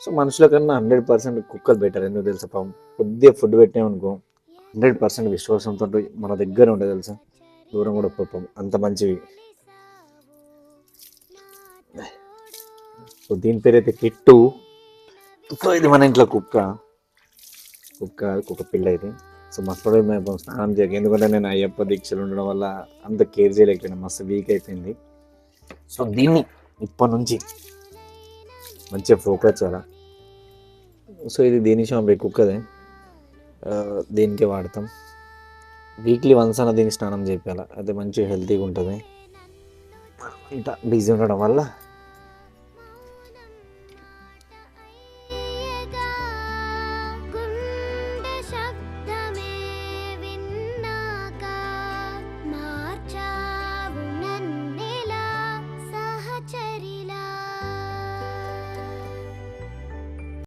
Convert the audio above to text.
So మనుషుల కన్నా 100% కుక్కలు బెటర్. ఎందుకు తెలుసా? పాపం కొద్దిగా ఫుడ్ పెట్టామనుకో 100% విశ్వాసంతో మన దగ్గర ఉంటుంది తెలుసా, దూరం కూడా పాపం అంత మంచివి. సో దీని పేరు అయితే కిట్టు. సో ఇది మన ఇంట్లో కుక్క కుక్క పిల్ల ఇది. సో మస్తు మేము స్నానం చేయక, ఎందుకంటే నేను అయ్యప్ప దీక్షలు ఉండడం వల్ల అంత కేర్ చేయలేకపోయినా, మస్తు వీక్ అయిపోయింది. సో దీన్ని ఇప్పటి నుంచి మంచిగా ఫోకస్ చేయాలి. సో ఇది దీని షాంపూ కుక్కదే, దీనికే వాడతాం. వీక్లీ వన్స్ అన్న దీనికి స్నానం చేయాలి, అయితే మంచిగా హెల్తీగా ఉంటుంది. ఇంత బిజీ ఉండడం వల్ల